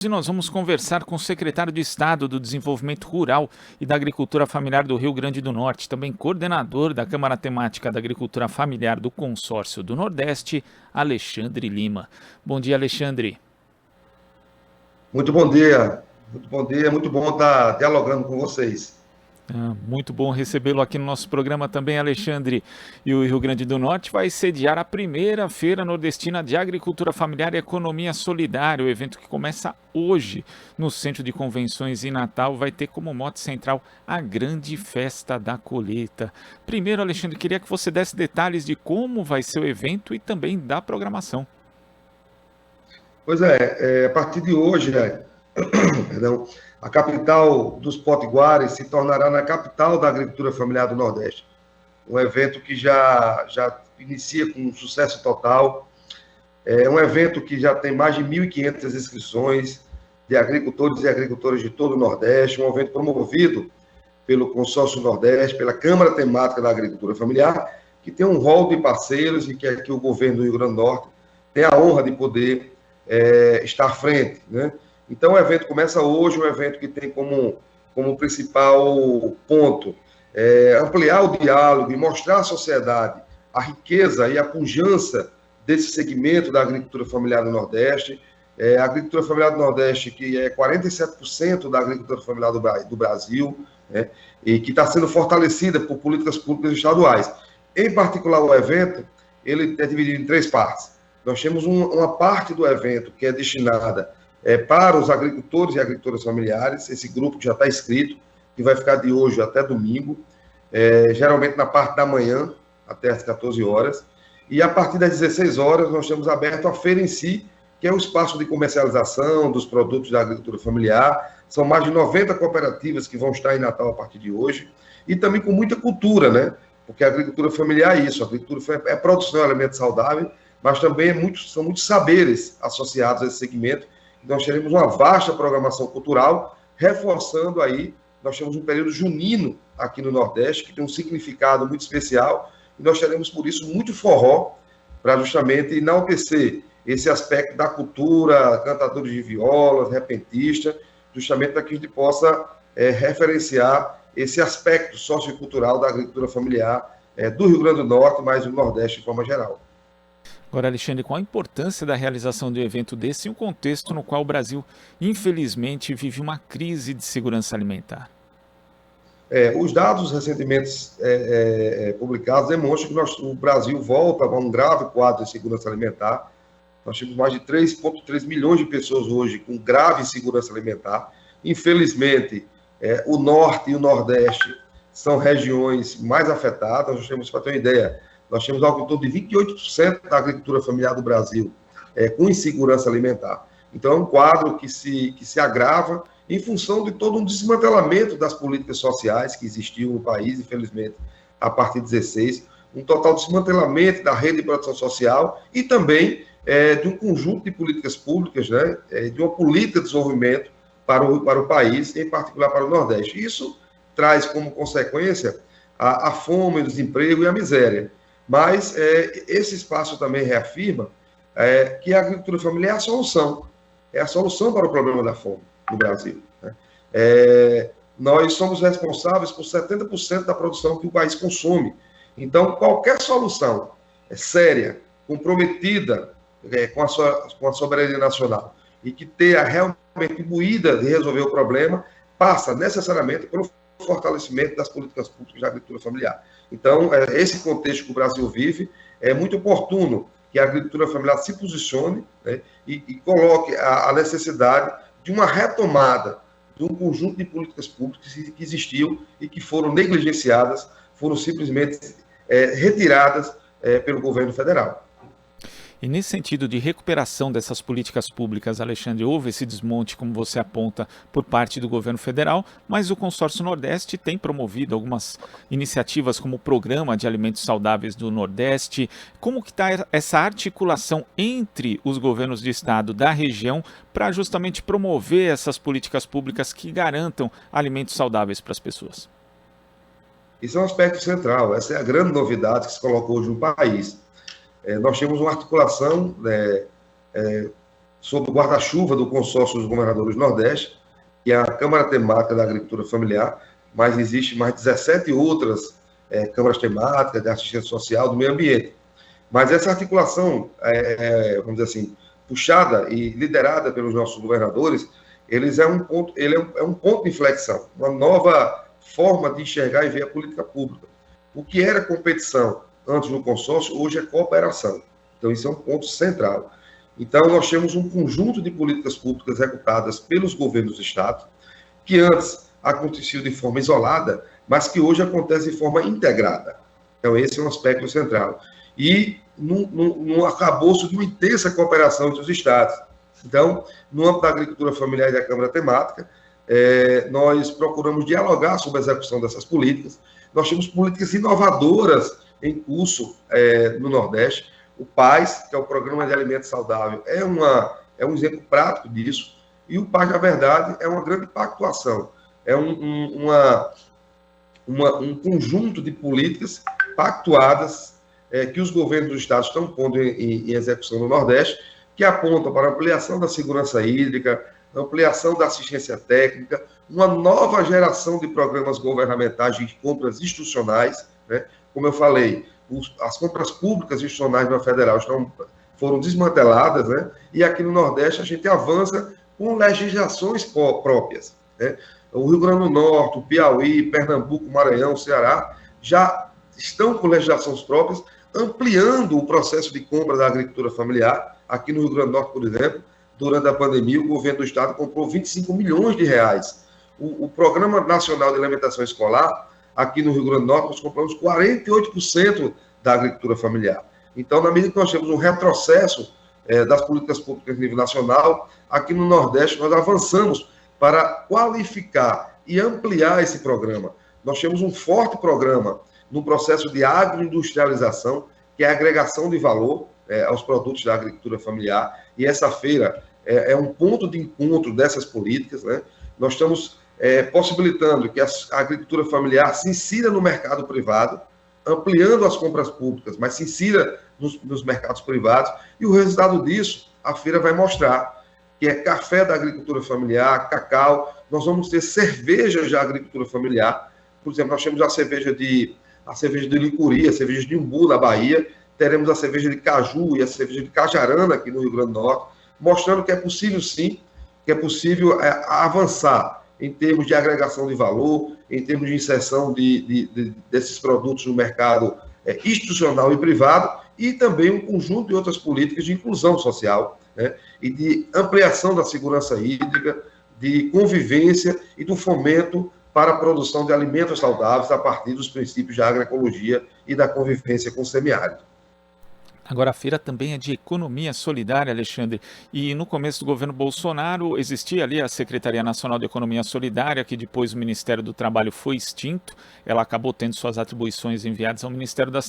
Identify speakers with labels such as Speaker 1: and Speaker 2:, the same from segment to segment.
Speaker 1: Hoje nós vamos conversar com o secretário de Estado do Desenvolvimento Rural e da Agricultura Familiar do Rio Grande do Norte, também coordenador da Câmara Temática da Agricultura Familiar do Consórcio do Nordeste, Alexandre Lima. Bom dia, Alexandre.
Speaker 2: Muito bom dia, muito bom dia, muito bom estar dialogando com vocês.
Speaker 1: Muito bom recebê-lo aqui no nosso programa também, Alexandre. E o Rio Grande do Norte vai sediar a primeira Feira Nordestina de Agricultura Familiar e Economia Solidária. O evento que começa hoje no Centro de Convenções em Natal vai ter como mote central a grande festa da colheita. Primeiro, Alexandre, queria que você desse detalhes de como vai ser o evento e também da programação.
Speaker 2: Pois é, a partir de hoje, perdão, a capital dos potiguares se tornará na capital da agricultura familiar do Nordeste. Um evento que já inicia com um sucesso total. É um evento que já tem mais de 1.500 inscrições de agricultores e agricultoras de todo o Nordeste, um evento promovido pelo Consórcio Nordeste, pela Câmara Temática da Agricultura Familiar, que tem um rol de parceiros e que aqui o governo do Rio Grande do Norte tem a honra de poder estar à frente, né? Então, o evento começa hoje, um evento que tem como principal ponto ampliar o diálogo e mostrar à sociedade a riqueza e a pujança desse segmento da agricultura familiar do Nordeste. A agricultura familiar do Nordeste, que é 47% da agricultura familiar do Brasil, né, e que está sendo fortalecida por políticas públicas estaduais. Em particular, o evento ele é dividido em três partes. Nós temos uma parte do evento que é destinada para os agricultores e agricultoras familiares, esse grupo que já está inscrito, que vai ficar de hoje até domingo, geralmente na parte da manhã, até às 14 horas, e a partir das 16 horas nós temos aberto a feira em si, que é o espaço de comercialização dos produtos da agricultura familiar. São mais de 90 cooperativas que vão estar em Natal a partir de hoje, e também com muita cultura, né? Porque a agricultura familiar é isso, a agricultura é produção de alimento saudável, mas também são muitos saberes associados a esse segmento. Nós teremos uma vasta programação cultural, reforçando aí, nós temos um período junino aqui no Nordeste, que tem um significado muito especial, e nós teremos, por isso, muito forró, para justamente enaltecer esse aspecto da cultura, cantadores de violas, repentistas, justamente para que a gente possa referenciar esse aspecto sociocultural da agricultura familiar do Rio Grande do Norte, mas do Nordeste de forma geral.
Speaker 1: Agora, Alexandre, qual a importância da realização de um evento desse em um contexto no qual o Brasil, infelizmente, vive uma crise de segurança alimentar?
Speaker 2: Os dados recentemente publicados demonstram que o Brasil volta a um grave quadro de segurança alimentar. Nós temos mais de 3,3 milhões de pessoas hoje com grave insegurança alimentar. Infelizmente, o Norte e o Nordeste são regiões mais afetadas. Nós temos, para ter uma ideia, nós temos algo em torno de 28% da agricultura familiar do Brasil com insegurança alimentar. Então, é um quadro que se agrava em função de todo um desmantelamento das políticas sociais que existiam no país, infelizmente, a partir de 16, um total desmantelamento da rede de proteção social e também de um conjunto de políticas públicas, né, de uma política de desenvolvimento para o país, em particular para o Nordeste. Isso traz como consequência a fome, o desemprego e a miséria. Mas esse espaço também reafirma que a agricultura familiar é a solução para o problema da fome no Brasil, né? Nós somos responsáveis por 70% da produção que o país consome. Então, qualquer solução séria, comprometida com a soberania nacional e que tenha realmente imbuída de resolver o problema, passa necessariamente pelo fortalecimento das políticas públicas da agricultura familiar. Então, esse contexto que o Brasil vive, é muito oportuno que a agricultura familiar se posicione, né, e coloque a necessidade de uma retomada de um conjunto de políticas públicas que existiam e que foram negligenciadas, foram simplesmente retiradas pelo governo federal.
Speaker 1: E nesse sentido de recuperação dessas políticas públicas, Alexandre, houve esse desmonte, como você aponta, por parte do governo federal, mas o Consórcio Nordeste tem promovido algumas iniciativas como o Programa de Alimentos Saudáveis do Nordeste. Como que está essa articulação entre os governos de estado da região para justamente promover essas políticas públicas que garantam alimentos saudáveis para as pessoas?
Speaker 2: Isso é um aspecto central, essa é a grande novidade que se colocou hoje no país. Nós temos uma articulação sob o guarda-chuva do Consórcio dos Governadores do Nordeste, que é a Câmara Temática da Agricultura Familiar, mas existe mais 17 outras câmaras temáticas de assistência social do meio ambiente. Mas essa articulação, vamos dizer assim, puxada e liderada pelos nossos governadores, ele é um ponto de inflexão, uma nova forma de enxergar e ver a política pública. O que era competição antes no consórcio, hoje é cooperação. Então, isso é um ponto central. Então, nós temos um conjunto de políticas públicas executadas pelos governos do Estado, que antes aconteciam de forma isolada, mas que hoje acontece de forma integrada. Então, esse é um aspecto central. E num arcabouço de uma intensa cooperação entre os Estados. Então, no âmbito da agricultura familiar e da Câmara Temática, nós procuramos dialogar sobre a execução dessas políticas. Nós temos políticas inovadoras em curso no Nordeste. O PAS, que é o Programa de Alimento Saudável, é um exemplo prático disso. E o PAS, na verdade, é uma grande pactuação. É um conjunto de políticas pactuadas que os governos do Estado estão pondo em execução no Nordeste, que apontam para a ampliação da segurança hídrica, ampliação da assistência técnica, uma nova geração de programas governamentais de compras institucionais, né? Como eu falei, as compras públicas institucionais na federal foram desmanteladas, né? E aqui no Nordeste a gente avança com legislações próprias, né? O Rio Grande do Norte, o Piauí, Pernambuco, Maranhão, Ceará já estão com legislações próprias, ampliando o processo de compra da agricultura familiar. Aqui no Rio Grande do Norte, por exemplo, durante a pandemia, o governo do Estado comprou 25 milhões de reais. O Programa Nacional de Alimentação Escolar, aqui no Rio Grande do Norte, nós compramos 48% da agricultura familiar. Então, na medida que nós temos um retrocesso das políticas públicas a nível nacional, aqui no Nordeste nós avançamos para qualificar e ampliar esse programa. Nós temos um forte programa no processo de agroindustrialização, que é a agregação de valor aos produtos da agricultura familiar, e essa feira é um ponto de encontro dessas políticas, né? Nós estamos possibilitando que a agricultura familiar se insira no mercado privado, ampliando as compras públicas, mas se insira nos mercados privados, e o resultado disso, a feira vai mostrar, que é café da agricultura familiar, cacau, nós vamos ter cervejas da agricultura familiar, por exemplo, nós temos a cerveja de licuri, a cerveja de umbu na Bahia, teremos a cerveja de caju e a cerveja de cajarana aqui no Rio Grande do Norte, mostrando que é possível sim, que é possível avançar em termos de agregação de valor, em termos de inserção desses produtos no mercado institucional e privado, e também um conjunto de outras políticas de inclusão social, né, e de ampliação da segurança hídrica, de convivência e do fomento para a produção de alimentos saudáveis a partir dos princípios da agroecologia e da convivência com o semiárido.
Speaker 1: Agora, a feira também é de economia solidária, Alexandre. E no começo do governo Bolsonaro existia ali a Secretaria Nacional de Economia Solidária, que depois o Ministério do Trabalho foi extinto. Ela acabou tendo suas atribuições enviadas ao Ministério da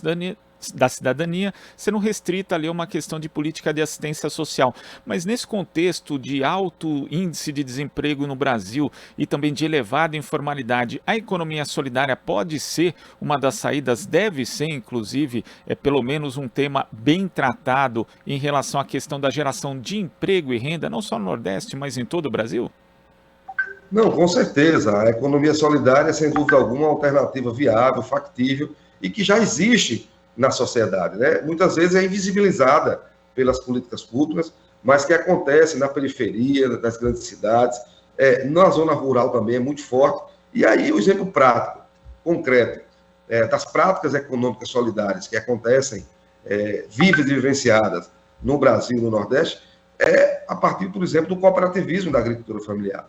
Speaker 1: Cidadania, sendo restrita ali a uma questão de política de assistência social. Mas nesse contexto de alto índice de desemprego no Brasil e também de elevada informalidade, a economia solidária pode ser uma das saídas, deve ser, inclusive, pelo menos um tema bem tratado em relação à questão da geração de emprego e renda, não só no Nordeste, mas em todo o Brasil?
Speaker 2: Não, com certeza. A economia solidária é, sem dúvida alguma, uma alternativa viável, factível e que já existe na sociedade, né? Muitas vezes é invisibilizada pelas políticas públicas, mas que acontece na periferia, nas grandes cidades, na zona rural também é muito forte. E aí o exemplo prático, concreto, das práticas econômicas solidárias que acontecem, vivas e vivenciadas no Brasil e no Nordeste, é a partir, por exemplo, do cooperativismo da agricultura familiar.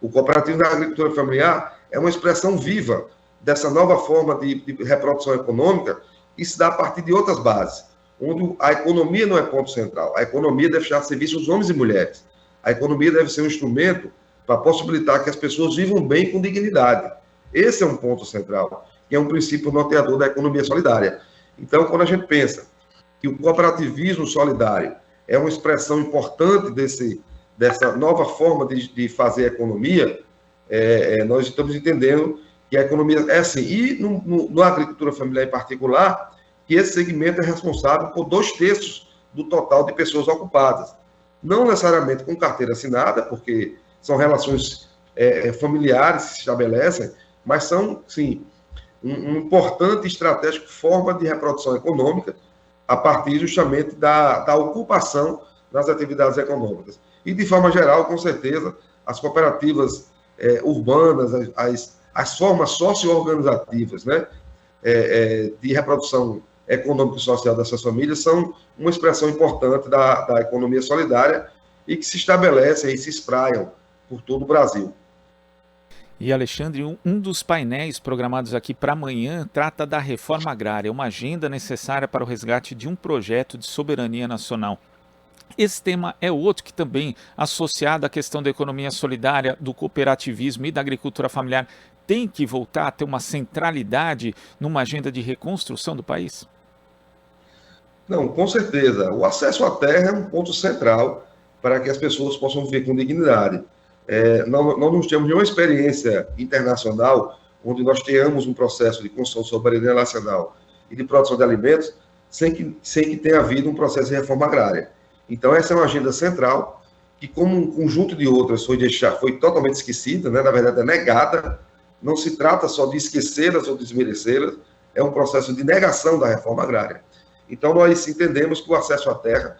Speaker 2: O cooperativismo da agricultura familiar é uma expressão viva dessa nova forma de reprodução econômica que se dá a partir de outras bases, onde a economia não é ponto central. A economia deve estar a serviço dos homens e mulheres. A economia deve ser um instrumento para possibilitar que as pessoas vivam bem com dignidade. Esse é um ponto central, que é um princípio norteador da economia solidária. Então, quando a gente pensa que o cooperativismo solidário é uma expressão importante dessa nova forma de fazer economia, nós estamos entendendo que a economia é assim. E na agricultura familiar em particular, que esse segmento é responsável por 2/3 do total de pessoas ocupadas. não necessariamente com carteira assinada, porque são relações familiares que se estabelecem, mas são, sim, um importante e estratégico forma de reprodução econômica a partir justamente da ocupação das atividades econômicas. E, de forma geral, com certeza, as cooperativas urbanas, as formas socio-organizativas, né, de reprodução econômica e social dessas famílias são uma expressão importante da economia solidária e que se estabelecem e se espraiam por todo o Brasil.
Speaker 1: E, Alexandre, um dos painéis programados aqui para amanhã trata da reforma agrária, uma agenda necessária para o resgate de um projeto de soberania nacional. Esse tema é outro que também, associado à questão da economia solidária, do cooperativismo e da agricultura familiar, tem que voltar a ter uma centralidade numa agenda de reconstrução do país?
Speaker 2: Não, com certeza. O acesso à terra é um ponto central para que as pessoas possam viver com dignidade. Nós não temos nenhuma experiência internacional onde nós tenhamos um processo de construção de soberania nacional e de produção de alimentos sem que tenha havido um processo de reforma agrária. Então, essa é uma agenda central que, como um conjunto de outras, foi totalmente esquecida, né? Na verdade, é negada. Não se trata só de esquecê-las ou desmerecê-las, é um processo de negação da reforma agrária. Então, nós entendemos que o acesso à terra,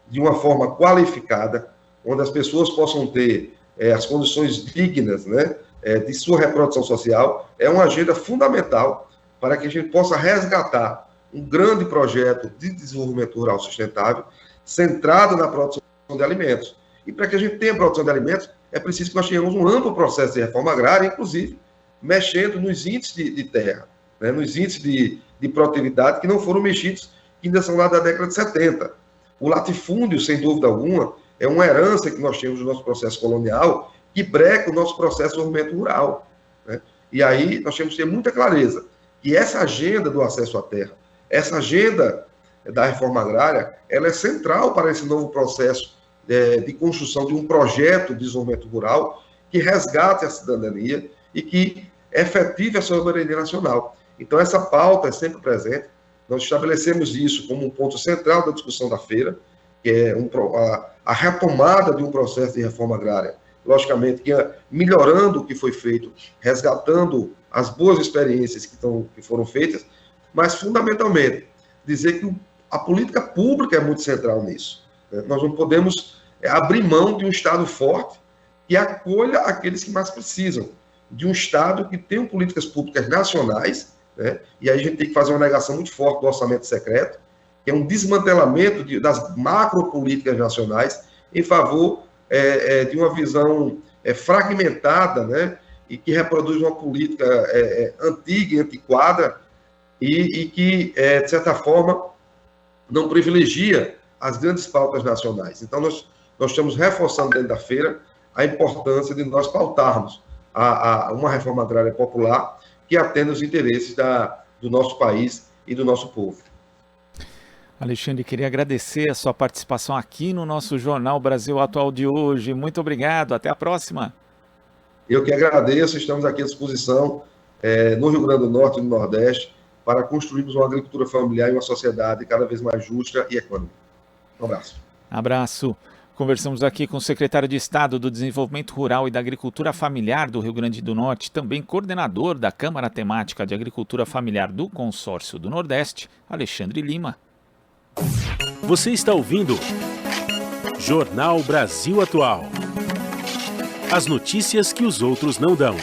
Speaker 2: de uma forma qualificada, onde as pessoas possam ter as condições dignas, né, de sua reprodução social, é uma agenda fundamental para que a gente possa resgatar um grande projeto de desenvolvimento rural sustentável, centrado na produção de alimentos. E para que a gente tenha produção de alimentos, é preciso que nós tenhamos um amplo processo de reforma agrária, inclusive mexendo nos índices de terra, né, nos índices de produtividade que não foram mexidos, que ainda são lá da década de 70. O latifúndio, sem dúvida alguma, é uma herança que nós temos do nosso processo colonial que breca o nosso processo de desenvolvimento rural, né? E aí nós temos que ter muita clareza que essa agenda do acesso à terra, essa agenda da reforma agrária, ela é central para esse novo processo de construção de um projeto de desenvolvimento rural que resgate a cidadania e que efetive a soberania nacional. Então, essa pauta é sempre presente. Nós estabelecemos isso como um ponto central da discussão da feira, que é a retomada de um processo de reforma agrária. Logicamente, que melhorando o que foi feito, resgatando as boas experiências que foram feitas, mas, fundamentalmente, dizer que a política pública é muito central nisso. Nós não podemos abrir mão de um Estado forte que acolha aqueles que mais precisam, de um Estado que tenha políticas públicas nacionais, né? E aí a gente tem que fazer uma negação muito forte do orçamento secreto, que é um desmantelamento das macropolíticas nacionais em favor de uma visão fragmentada, né? E que reproduz uma política antiga e antiquada e que, de certa forma, não privilegia as grandes pautas nacionais. Então, nós estamos reforçando dentro da feira a importância de nós pautarmos uma reforma agrária popular que atenda os interesses do nosso país e do nosso povo.
Speaker 1: Alexandre, queria agradecer a sua participação aqui no nosso Jornal Brasil Atual de hoje. Muito obrigado, até a próxima.
Speaker 2: Eu que agradeço, estamos aqui à disposição no Rio Grande do Norte e no Nordeste para construirmos uma agricultura familiar e uma sociedade cada vez mais justa e econômica. Um abraço.
Speaker 1: Abraço. Conversamos aqui com o secretário de Estado do Desenvolvimento Rural e da Agricultura Familiar do Rio Grande do Norte, também coordenador da Câmara Temática de Agricultura Familiar do Consórcio do Nordeste, Alexandre Lima.
Speaker 3: Você está ouvindo Jornal Brasil Atual. As notícias que os outros não dão.